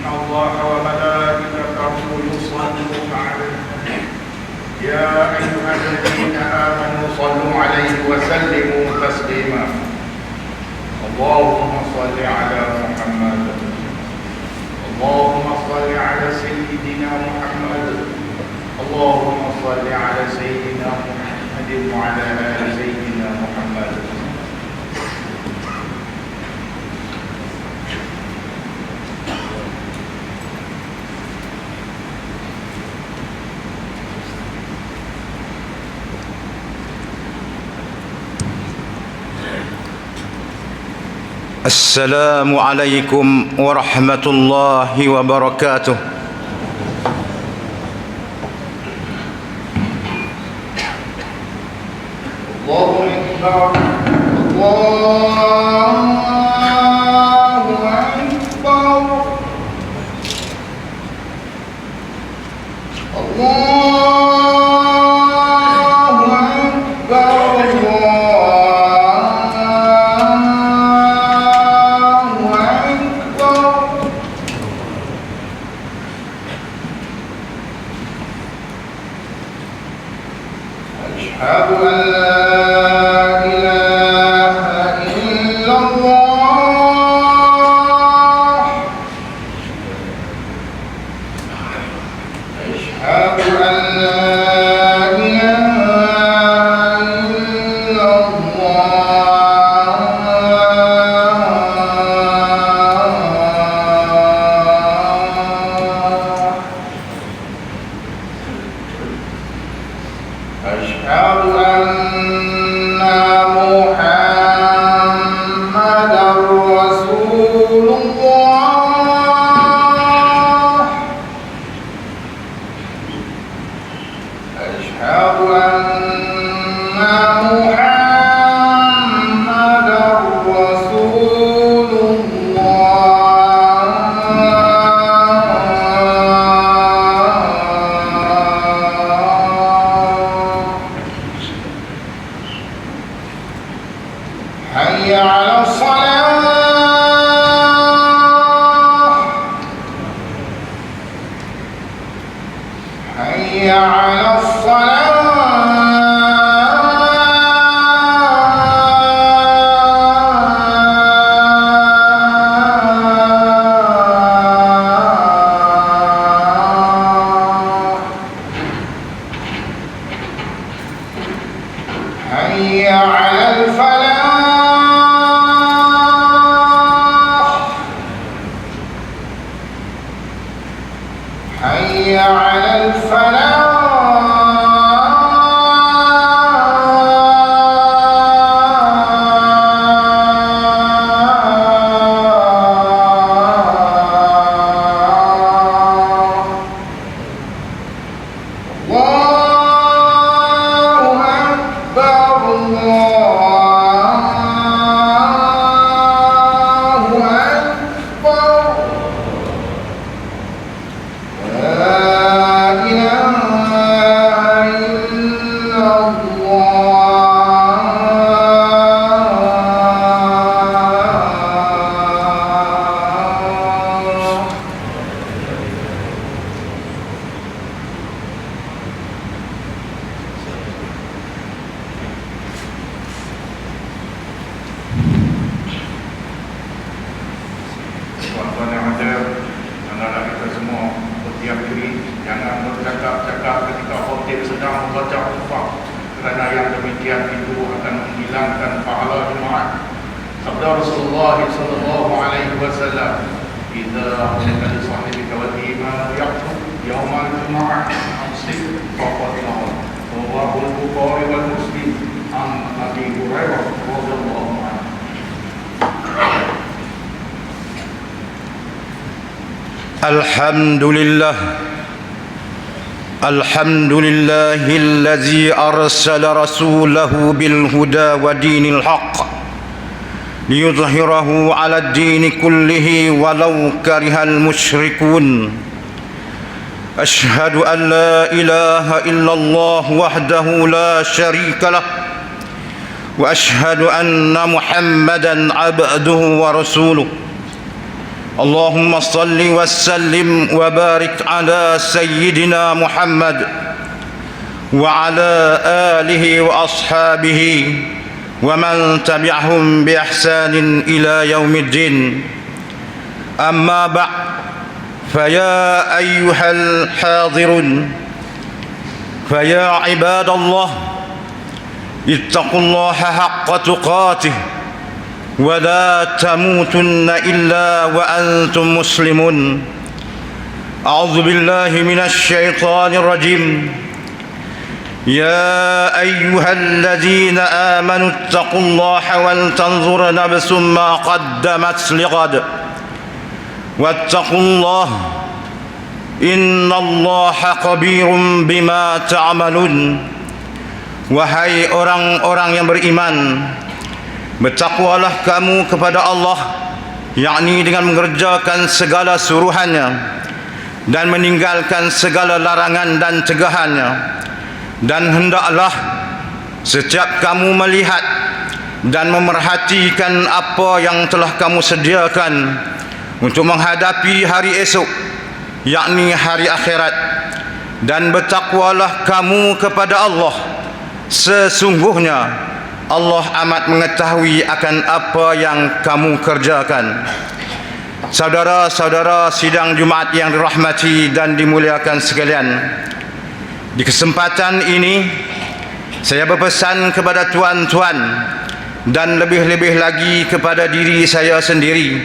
إن الله وملائكته يصلون على يا أيها الذين آمنوا صلوا عليه وسلموا تسليما اللهم صل على محمد اللهم صل على سيدنا محمد اللهم صل على سيدنا محمد وعلى آل سيدنا محمد. السلام عليكم ورحمة الله وبركاته. الله أكبر أشهد أن لا إله إلا الله أشهد أن لا إله إلا أشهد أن محمدا رسول الله أشهد أن محمدا رسول حي على الصلاة حي على الصلاة حي على الفلاح حي على الفلاح. الله أكبر الله أكبر لا إله إلا الله. Tuan-tuan yang ada, anak-anak kita semua berdiam diri, jangan bercakap-cakap ketika khotib sedang membaca khutbah, kerana yang demikian itu akan menghilangkan pahala Jumaat. Sabda Rasulullah sallallahu alaihi wasallam, "Idza qala li sahibika wal iman yaqtu yaumal Jumaah amsik faqad nawa." Rawahu al-Bukhari wal Muslim an Abi Hurairah radhiyallahu anhu. الحمد لله الحمد لله الذي أرسل رسوله بالهدى ودين الحق ليظهره على الدين كله ولو كره المشركون. أشهد أن لا إله إلا الله وحده لا شريك له وأشهد أن محمدا عبده ورسوله. اللهم صل وسلم وبارك على سيدنا محمد وعلى آله وأصحابه ومن تبعهم بإحسان إلى يوم الدين. أما بعد، فيا أيها الحاضرون، فيا عباد الله، اتقوا الله حق تقاته ولا تموتن إلا وأنتم مسلمون. أعوذ بالله من الشيطان الرجيم. يا أيها الذين آمنوا اتقوا الله ولتنظر نفس ما قدمت لغد واتقوا الله إن الله خبير بما تعملون. Wahai orang-orang yang beriman, bertakwalah kamu kepada Allah, yakni dengan mengerjakan segala suruhannya dan meninggalkan segala larangan dan cegahannya. Dan hendaklah setiap kamu melihat dan memerhatikan apa yang telah kamu sediakan untuk menghadapi hari esok, yakni hari akhirat. Dan bertakwalah kamu kepada Allah, sesungguhnya Allah amat mengetahui akan apa yang kamu kerjakan. Saudara-saudara sidang Jumaat yang dirahmati dan dimuliakan sekalian, di kesempatan ini saya berpesan kepada tuan-tuan dan lebih-lebih lagi kepada diri saya sendiri.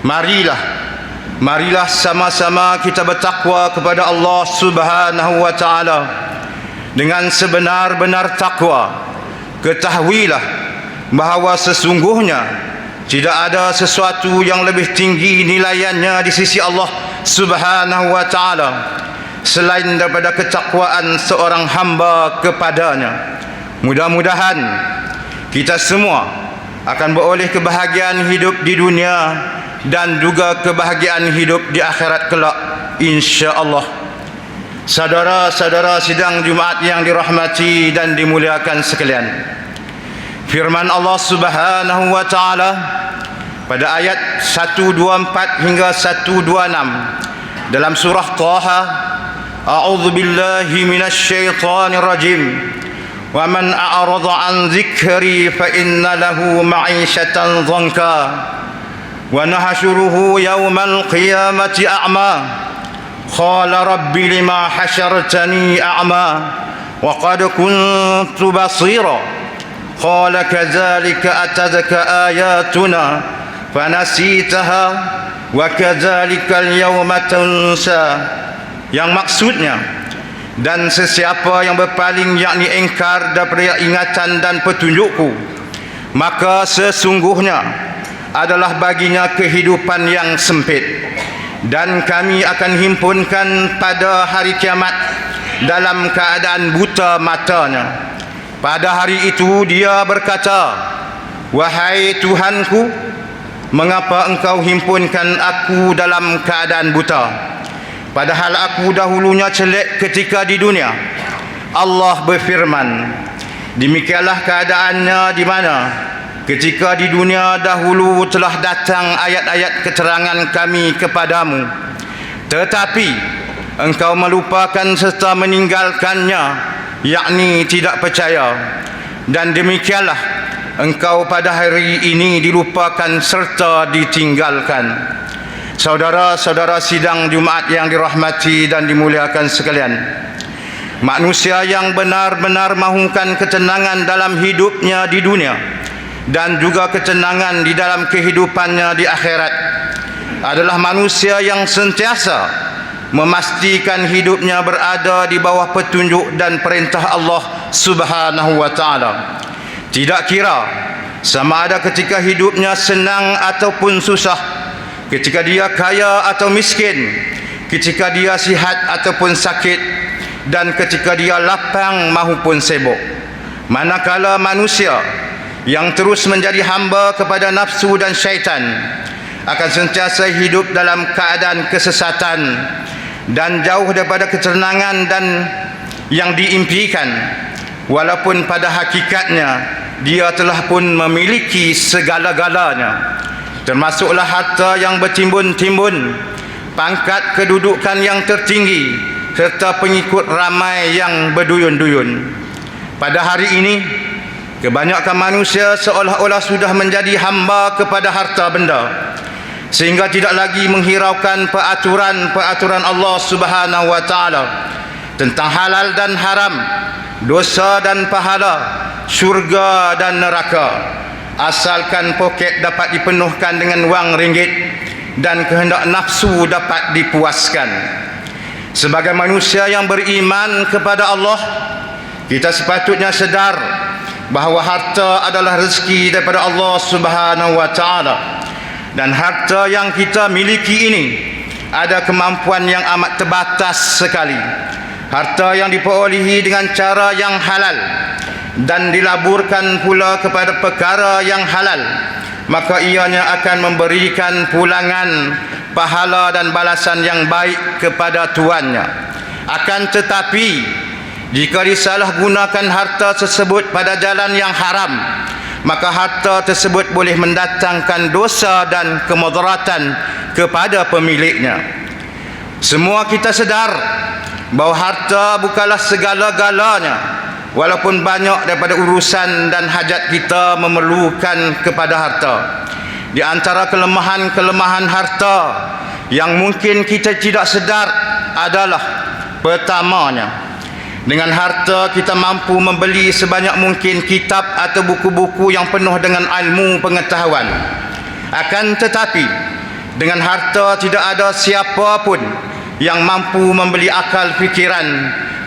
Marilah sama-sama kita bertakwa kepada Allah Subhanahu wa taala dengan sebenar-benar takwa. Ketahuilah bahawa sesungguhnya tidak ada sesuatu yang lebih tinggi nilaiannya di sisi Allah Subhanahu wa taala selain daripada ketakwaan seorang hamba kepadanya. Mudah-mudahan kita semua akan beroleh kebahagiaan hidup di dunia dan juga kebahagiaan hidup di akhirat kelak, insya-Allah. Saudara-saudara sidang Jumaat yang dirahmati dan dimuliakan sekalian, firman Allah Subhanahu wa taala pada ayat 124 hingga 126 dalam surah Taha, a'udzu billahi minasyaitonir rajim. Wa man a'rada an dzikri fa inna lahu ma'isyatan dhanka wa nahsyuruhu yaumal qiyamati a'ma. Qala rabbi lima hasyartani a'ma wa qad kuntu basira. Qala kadzalika atadka ayatuna fanasitaha wa kadzalika al-yawma tunsa. Yang maksudnya, dan sesiapa yang berpaling yakni engkar daripada ingatan dan petunjukku, maka sesungguhnya adalah baginya kehidupan yang sempit, dan kami akan himpunkan pada hari kiamat dalam keadaan buta matanya. Pada hari itu dia berkata, wahai Tuhanku, mengapa engkau himpunkan aku dalam keadaan buta, padahal aku dahulunya celek ketika di dunia. Allah berfirman, demikianlah keadaannya di mana ketika di dunia dahulu telah datang ayat-ayat keterangan kami kepadamu, tetapi engkau melupakan serta meninggalkannya, yakni tidak percaya. Dan demikianlah engkau pada hari ini dilupakan serta ditinggalkan. Saudara-saudara sidang Jumaat yang dirahmati dan dimuliakan sekalian, manusia yang benar-benar mahukan ketenangan dalam hidupnya di dunia dan juga ketenangan di dalam kehidupannya di akhirat adalah manusia yang sentiasa memastikan hidupnya berada di bawah petunjuk dan perintah Allah Subhanahu wa taala. Tidak kira sama ada ketika hidupnya senang ataupun susah, ketika dia kaya atau miskin, ketika dia sihat ataupun sakit, dan ketika dia lapang maupun sibuk. Manakala manusia yang terus menjadi hamba kepada nafsu dan syaitan akan sentiasa hidup dalam keadaan kesesatan dan jauh daripada ketenangan dan yang diimpikan, walaupun pada hakikatnya dia telah pun memiliki segala-galanya. termasuklah harta yang bertimbun-timbun, pangkat kedudukan yang tertinggi, serta pengikut ramai yang berduyun-duyun. Pada hari ini, kebanyakan manusia seolah-olah sudah menjadi hamba kepada harta benda, sehingga tidak lagi menghiraukan peraturan-peraturan Allah Subhanahu wa taala tentang halal dan haram, dosa dan pahala, syurga dan neraka, asalkan poket dapat dipenuhkan dengan wang ringgit dan kehendak nafsu dapat dipuaskan. Sebagai manusia yang beriman kepada Allah, kita sepatutnya sedar bahawa harta adalah rezeki daripada Allah Subhanahu wa taala, dan harta yang kita miliki ini ada kemampuan yang amat terbatas sekali. Harta yang diperolehi dengan cara yang halal dan dilaburkan pula kepada perkara yang halal, maka ianya akan memberikan pulangan pahala dan balasan yang baik kepada tuannya. Akan tetapi, jika disalahgunakan harta tersebut pada jalan yang haram, maka harta tersebut boleh mendatangkan dosa dan kemudaratan kepada pemiliknya. Semua kita sedar bahawa harta bukanlah segala-galanya, walaupun banyak daripada urusan dan hajat kita memerlukan kepada harta. Di antara kelemahan-kelemahan harta yang mungkin kita tidak sedar adalah, pertamanya, dengan harta kita mampu membeli sebanyak mungkin kitab atau buku-buku yang penuh dengan ilmu pengetahuan. Akan tetapi, dengan harta tidak ada siapa pun yang mampu membeli akal fikiran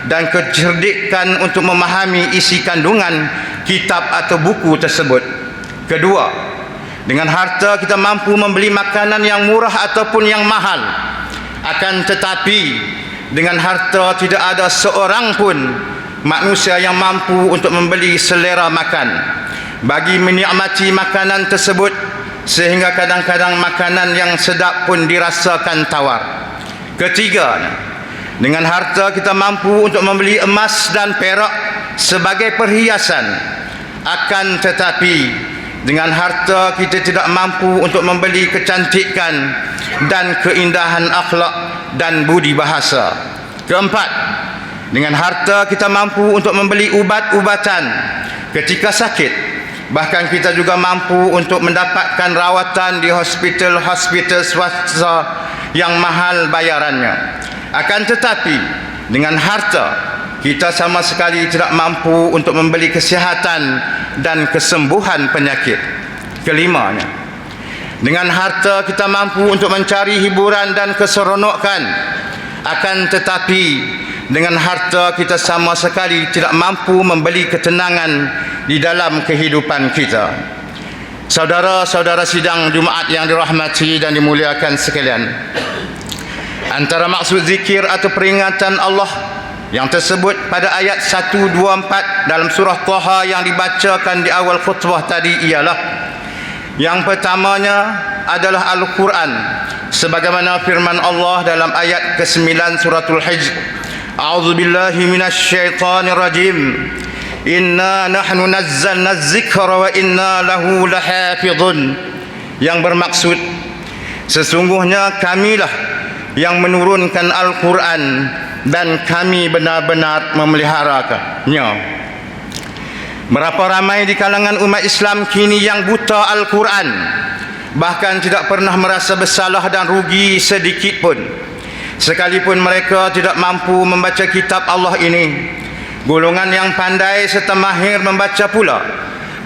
dan kecerdikan untuk memahami isi kandungan kitab atau buku tersebut. Kedua, dengan harta kita mampu membeli makanan yang murah ataupun yang mahal. Akan tetapi, dengan harta tidak ada seorang pun manusia yang mampu untuk membeli selera makan bagi menikmati makanan tersebut, sehingga kadang-kadang makanan yang sedap pun dirasakan tawar. Ketiga, dengan harta kita mampu untuk membeli emas dan perak sebagai perhiasan. Akan tetapi, dengan harta kita tidak mampu untuk membeli kecantikan dan keindahan akhlak dan budi bahasa. Keempat, dengan harta kita mampu untuk membeli ubat-ubatan ketika sakit. Bahkan kita juga mampu untuk mendapatkan rawatan di hospital-hospital swasta yang mahal bayarannya. Akan tetapi, dengan harta kita sama sekali tidak mampu untuk membeli kesihatan dan kesembuhan penyakit. Kelimanya, dengan harta kita mampu untuk mencari hiburan dan keseronokan. Akan tetapi, dengan harta kita sama sekali tidak mampu membeli ketenangan di dalam kehidupan kita. Saudara-saudara sidang Jumaat yang dirahmati dan dimuliakan sekalian, antara maksud zikir atau peringatan Allah yang tersebut pada ayat 124 dalam surah Taha yang dibacakan di awal khutbah tadi ialah, yang pertamanya adalah Al-Quran, sebagaimana firman Allah dalam ayat ke-9 suratul Hijr, a'udzubillahi minasyaitonir rajim, inna nahnu nazzalna dzikra wa inna lahu lahafizun, yang bermaksud, sesungguhnya kamilah yang menurunkan Al-Quran dan kami benar-benar memeliharakannya. Berapa ramai di kalangan umat Islam kini yang buta Al-Quran, bahkan tidak pernah merasa bersalah dan rugi sedikit pun, sekalipun mereka tidak mampu membaca kitab Allah ini. Golongan yang pandai serta mahir membaca pula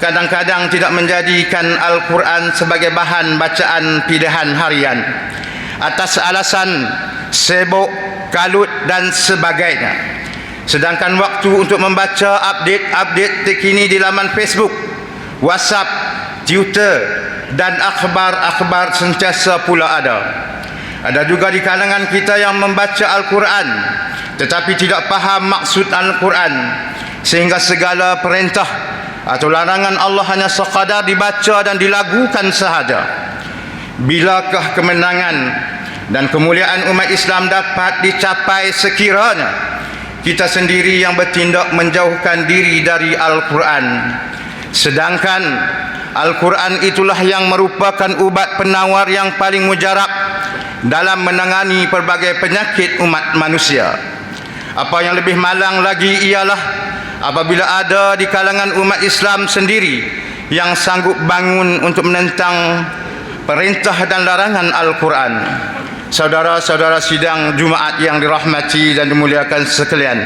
kadang-kadang tidak menjadikan Al-Quran sebagai bahan bacaan pilihan harian atas alasan sibuk, kalut dan sebagainya. Sedangkan waktu untuk membaca update terkini di laman Facebook, WhatsApp, Twitter dan akhbar-akhbar sentiasa pula ada. Ada juga di kalangan kita yang membaca Al-Quran tetapi tidak faham maksud Al-Quran, sehingga segala perintah atau larangan Allah hanya sekadar dibaca dan dilagukan sahaja. Bilakah kemenangan dan kemuliaan umat Islam dapat dicapai sekiranya kita sendiri yang bertindak menjauhkan diri dari Al-Quran, sedangkan Al-Quran itulah yang merupakan ubat penawar yang paling mujarab dalam menangani pelbagai penyakit umat manusia. Apa yang lebih malang lagi ialah apabila ada di kalangan umat Islam sendiri yang sanggup bangun untuk menentang perintah dan larangan Al-Quran. Saudara-saudara sidang Jumaat yang dirahmati dan dimuliakan sekalian,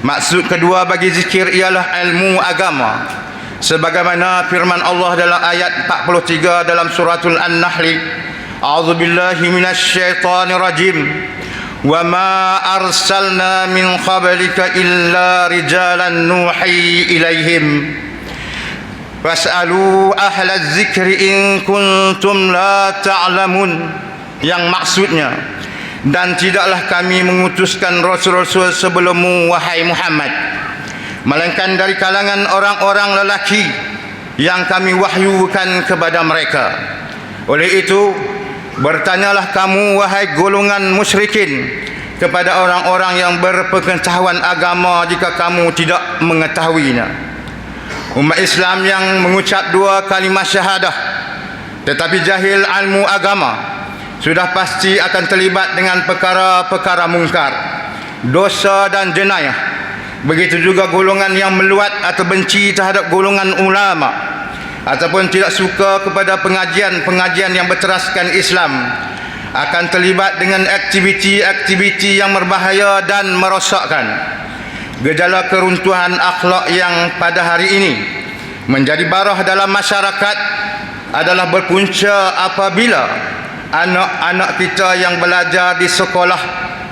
maksud kedua bagi zikir ialah ilmu agama. Sebagaimana firman Allah dalam ayat 43 dalam suratul An-Nahl, A'udzubillahi minasyaitonirrajim. Wa ma arsalna min qablika illa rijalan nuhi ilaihim. Fas'alu ahlaz zikri in kuntum la ta'lamun. Yang maksudnya, dan tidaklah kami mengutuskan rasul-rasul sebelummu wahai Muhammad, melainkan dari kalangan orang-orang lelaki yang kami wahyukan kepada mereka. Oleh itu, bertanyalah kamu wahai golongan musyrikin kepada orang-orang yang berpengetahuan agama jika kamu tidak mengetahuinya. Umat Islam yang mengucap dua kalimah syahadah tetapi jahil ilmu agama sudah pasti akan terlibat dengan perkara-perkara mungkar, dosa dan jenayah. Begitu juga golongan yang meluat atau benci terhadap golongan ulama ataupun tidak suka kepada pengajian-pengajian yang berteraskan Islam akan terlibat dengan aktiviti-aktiviti yang berbahaya dan merosakkan. Gejala keruntuhan akhlak yang pada hari ini menjadi barah dalam masyarakat adalah berpunca apabila anak-anak kita yang belajar di sekolah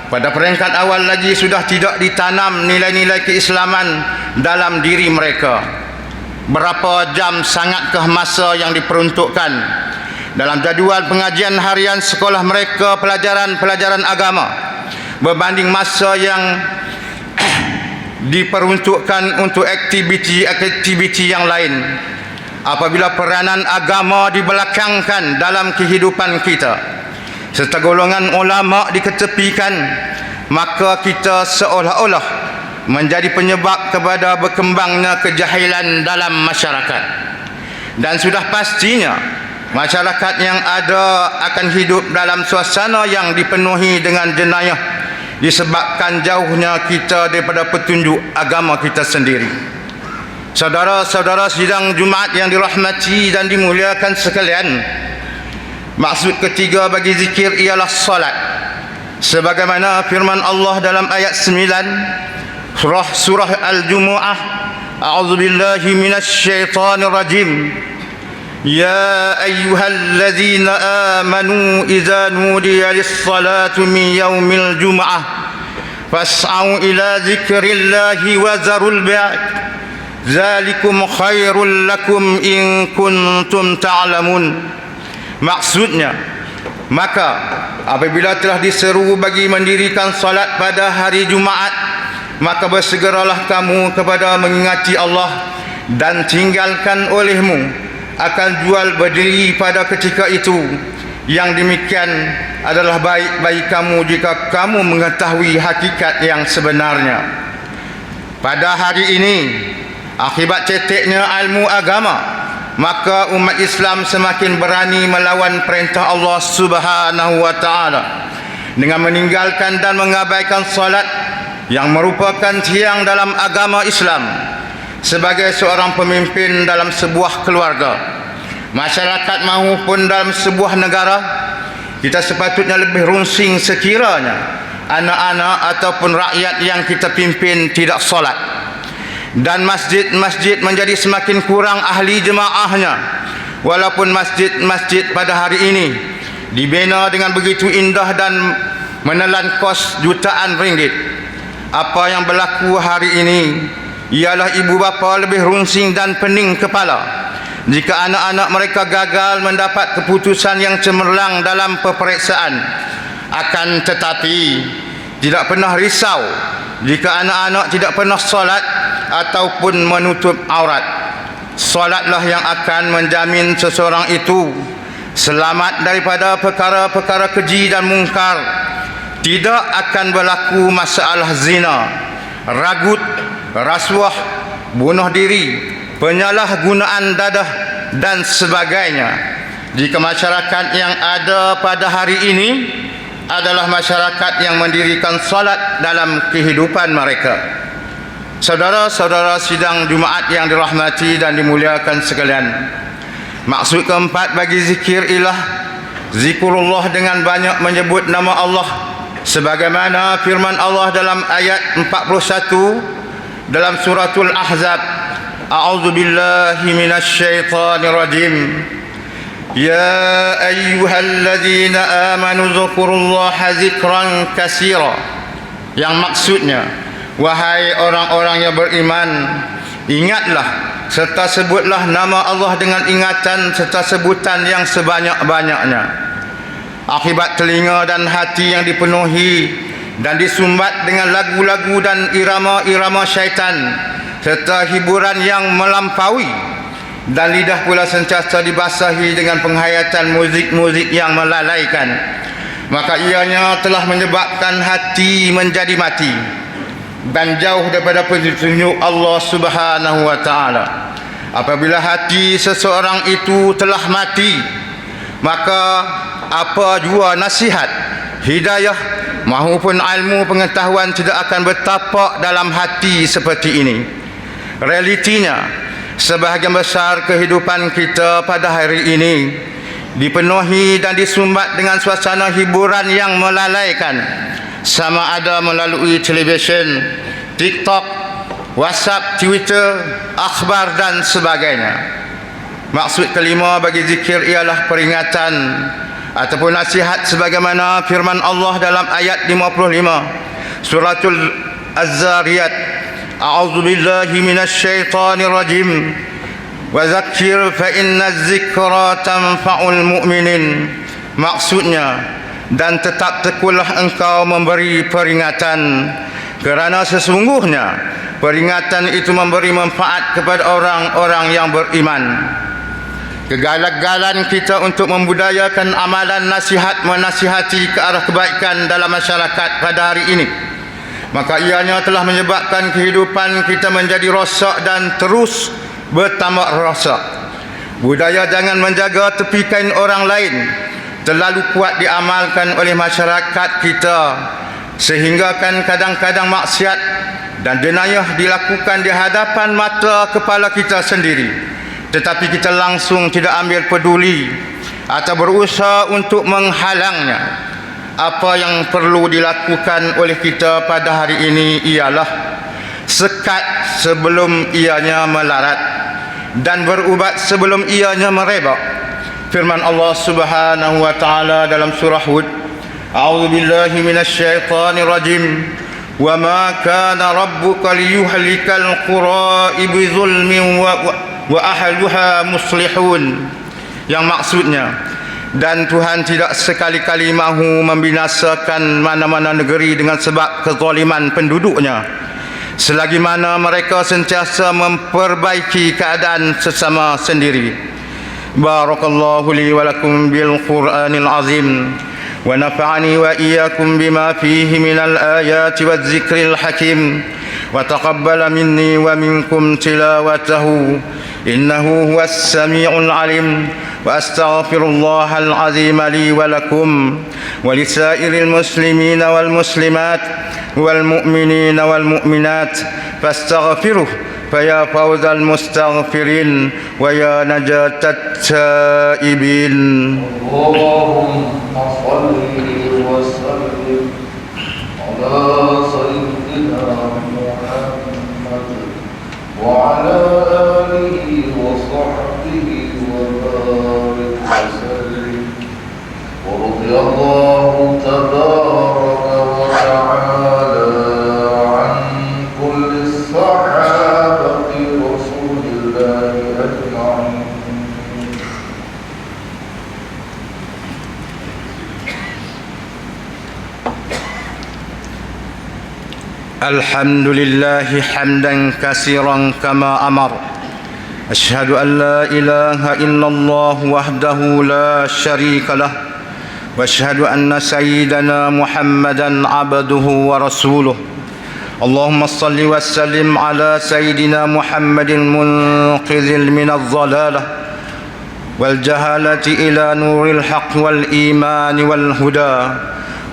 pada peringkat awal lagi sudah tidak ditanam nilai-nilai keislaman dalam diri mereka. Berapa jam sangatkah masa yang diperuntukkan dalam jadual pengajian harian sekolah mereka pelajaran-pelajaran agama berbanding masa yang diperuntukkan untuk aktiviti-aktiviti yang lain? Apabila peranan agama dibelakangkan dalam kehidupan kita serta golongan ulama diketepikan, maka kita seolah-olah menjadi penyebab kepada berkembangnya kejahilan dalam masyarakat. Dan sudah pastinya masyarakat yang ada akan hidup dalam suasana yang dipenuhi dengan jenayah disebabkan jauhnya kita daripada petunjuk agama kita sendiri. Saudara-saudara sidang Jumaat yang dirahmati dan dimuliakan sekalian, maksud ketiga bagi zikir ialah salat. Sebagaimana firman Allah dalam ayat 9 surah Al-Jumu'ah, A'udzubillahi minasyaitonir rajim. Ya ayyuhalladzina amanu idza nudiya lis-salati min yaumil jumu'ah fas'au ila dzikrillahi wa zarul bai'. Zalikum khairul lakum in kuntum ta'lamun. Maksudnya, maka apabila telah diseru bagi mendirikan salat pada hari Jumaat, maka bersegeralah kamu kepada mengingati Allah dan tinggalkan olehmu akan jual berdiri pada ketika itu. Yang demikian adalah baik bagi kamu jika kamu mengetahui hakikat yang sebenarnya. Pada hari ini, akibat ceteknya ilmu agama, maka umat Islam semakin berani melawan perintah Allah Subhanahu wa taala dengan meninggalkan dan mengabaikan salat yang merupakan tiang dalam agama Islam. Sebagai seorang pemimpin dalam sebuah keluarga, masyarakat maupun dalam sebuah negara, kita sepatutnya lebih runsing sekiranya anak-anak ataupun rakyat yang kita pimpin tidak salat. Dan masjid-masjid menjadi semakin kurang ahli jemaahnya, walaupun masjid-masjid pada hari ini dibina dengan begitu indah dan menelan kos jutaan ringgit. Apa yang berlaku hari ini ialah ibu bapa lebih runsing dan pening kepala jika anak-anak mereka gagal mendapat keputusan yang cemerlang dalam peperiksaan. Akan tetapi tidak pernah risau jika anak-anak tidak pernah salat ataupun menutup aurat. Salatlah yang akan menjamin seseorang itu selamat daripada perkara-perkara keji dan mungkar. Tidak akan berlaku masalah zina, ragut, rasuah, bunuh diri, penyalahgunaan dadah, dan sebagainya. Jika masyarakat yang ada pada hari ini adalah masyarakat yang mendirikan salat dalam kehidupan mereka. Saudara-saudara sidang Jumaat yang dirahmati dan dimuliakan sekalian, maksud keempat bagi zikir ialah zikrullah dengan banyak menyebut nama Allah, sebagaimana firman Allah dalam ayat 41 dalam suratul Ahzab, A'udzu billahi minasyaitonir rajim. Ya ayyuhalladzina amanu dzkurullaha dzikran katsira. Yang maksudnya, wahai orang-orang yang beriman, ingatlah serta sebutlah nama Allah dengan ingatan serta sebutan yang sebanyak-banyaknya. Akibat telinga dan hati yang dipenuhi dan disumbat dengan lagu-lagu dan irama-irama syaitan serta hiburan yang melampaui, dan lidah pula sentiasa dibasahi dengan penghayatan muzik-muzik yang melalaikan, maka ianya telah menyebabkan hati menjadi mati dan jauh daripada petunjuk Allah Subhanahu wa taala. Apabila hati seseorang itu telah mati, maka apa jua nasihat, hidayah maupun ilmu pengetahuan tidak akan bertapak dalam hati seperti ini. Realitinya, sebahagian besar kehidupan kita pada hari ini dipenuhi dan disumbat dengan suasana hiburan yang melalaikan, sama ada melalui televisyen, TikTok, WhatsApp, Twitter, akhbar dan sebagainya. Maksud kelima bagi zikir ialah peringatan ataupun nasihat sebagaimana firman Allah dalam ayat 55 suratul Az-Zariyat, A'udzu billahi minasyaitonir rajim. Wa zakkir fa inna dzikra tanfa'ul mu'minin. Maksudnya, dan tetap tekulah engkau memberi peringatan, kerana sesungguhnya peringatan itu memberi manfaat kepada orang-orang yang beriman. Kegagalan kita untuk membudayakan amalan nasihat menasihati ke arah kebaikan dalam masyarakat pada hari ini, maka ianya telah menyebabkan kehidupan kita menjadi rosak dan terus bertambah rosak. Budaya jangan menjaga tepi kain orang lain terlalu kuat diamalkan oleh masyarakat kita, sehingga kan kadang-kadang maksiat dan jenayah dilakukan di hadapan mata kepala kita sendiri, tetapi kita langsung tidak ambil peduli atau berusaha untuk menghalangnya. Apa yang perlu dilakukan oleh kita pada hari ini ialah sekat sebelum ianya melarat dan berubat sebelum ianya merebak. Firman Allah Subhanahu wa taala dalam surah Hud, A'udzu billahi minasyaitonir rajim. Wa ma kana rabbuka liyuhlikal qura bizulmin wa ahluha muslihun. Yang maksudnya, dan Tuhan tidak sekali-kali mahu membinasakan mana-mana negeri dengan sebab kezaliman penduduknya, selagi mana mereka sentiasa memperbaiki keadaan sesama sendiri. Barakallahu li wa lakum bil Qur'anil azim wa nafa'ani wa iyyakum bima fihi minal ayati waz zikril hakim wa taqabbala minni wa minkum tilawatahu innahu huwas sami'ul alim. وأستغفر الله العظيم لي ولكم ولسائر المسلمين والمسلمات والمؤمنين والمؤمنات فاستغفروه فيا فوز المستغفرين ويا نجاة التائبين. اللهم صل وسلم على سيدنا محمد وعلى آله وصحبه وبارك وسلم. ورضي الله تبارك وتعالى عن كل الصحابة رسول الله أجمعين. الحمد لله حمدا كثيرا كما أمر. أشهد أن لا إله إلا الله وحده لا شريك له وأشهد أن سيدنا محمدا عبده ورسوله. اللهم صل وسلم على سيدنا محمد المنقذ من الضلالة والجهالة إلى نور الحق والإيمان والهدى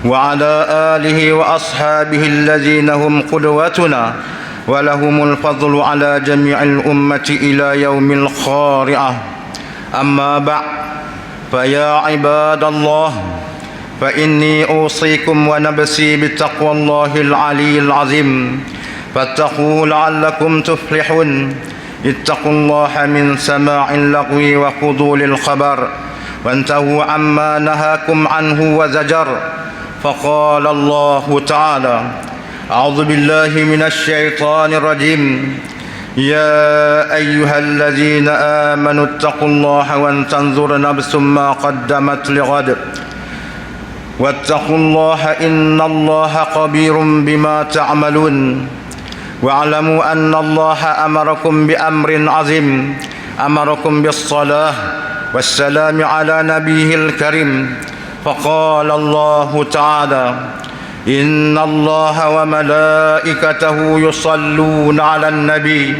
وعلى آله وأصحابه الذين هم قدوتنا ولهم الفضل على جميع الأمة إلى يوم القارعة. أما بعد فيا عباد الله فإني أوصيكم ونفسي بتقوى الله العلي العظيم فاتقوا لعلكم تفلحون. اتقوا الله من سماع اللغو وفضول الخبر وانتهوا عما نهاكم عنه وزجر. فقال الله تعالى: أعوذ بالله من الشيطان الرجيم. يا أيها الذين آمنوا اتقوا الله ولتنظر نفس ما قدمت لغد واتقوا الله إن الله خبير بما تعملون. واعلموا أن الله أمركم بأمر عظيم، أمركم بالصلاة والسلام على نبيه الكريم. فقال الله تعالى: إن الله وملائكته يصلون على النبي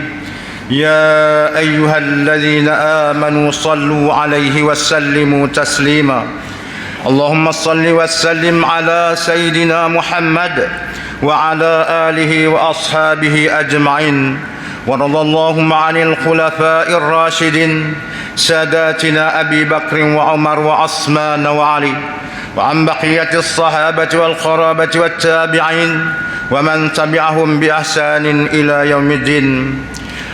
يا أيها الذين آمنوا صلوا عليه وسلموا تسليما. اللهم صل وسلم على سيدنا محمد وعلى آله وأصحابه أجمعين. ورضى اللهم عن الخلفاء الراشدين ساداتنا أبي بكر وعمر وعثمان وعلي وعن بقية الصحابة والقرابة والتابعين ومن تبعهم بإحسان إلى يوم الدين.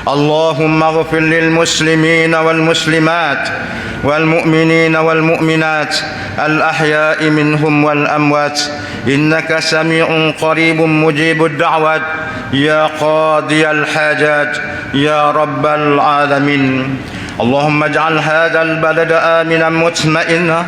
اللهم اغفر للمسلمين والمسلمات والمؤمنين والمؤمنات الأحياء منهم والأموات إنك سميع قريب مجيب الدعوات يا قاضي الحاجات يا رب العالمين. اللهم اجعل هذا البلد آمنا مطمئنا.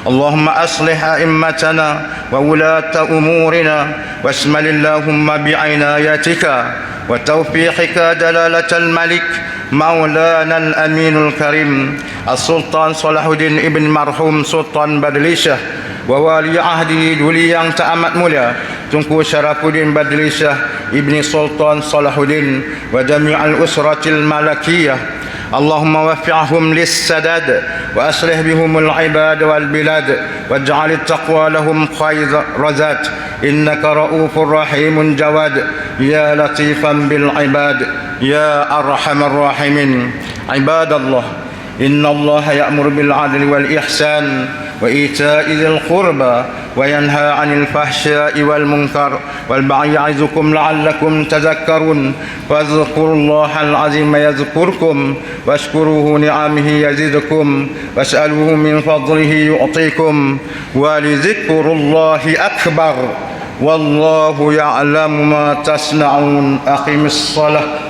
اللهم أصلح أئمتنا وولاة أمورنا واشمل اللهم بعنايتك وتوفيقك جلالة الملك مولانا الأمين الكريم السلطان صلاح الدين ابن مرحوم سلطان Badlisyah ووالي عهده duli yang teramat mulia Tunku Syarafuddin Badlisyah ibni Sultan Salahuddin wa jami'al usratil malakiyah. اللهم وفقهم للسداد وأصلح بهم العباد والبلاد واجعل التقوى لهم خير رزات إنك رؤوف رحيم جواد يا لطيفا بالعباد يا أرحم الراحمين. عباد الله إن الله يأمر بالعدل والإحسان وإيتاء ذي القربى وينهى عن الفحشاء والمنكر والبغي يعظكم لعلكم تذكرون. فاذكروا الله العظيم يذكركم واشكروه نعمه يزدكم واسألوه من فضله يعطيكم ولذكر الله أكبر والله يعلم ما تصنعون. أقم الصلاة.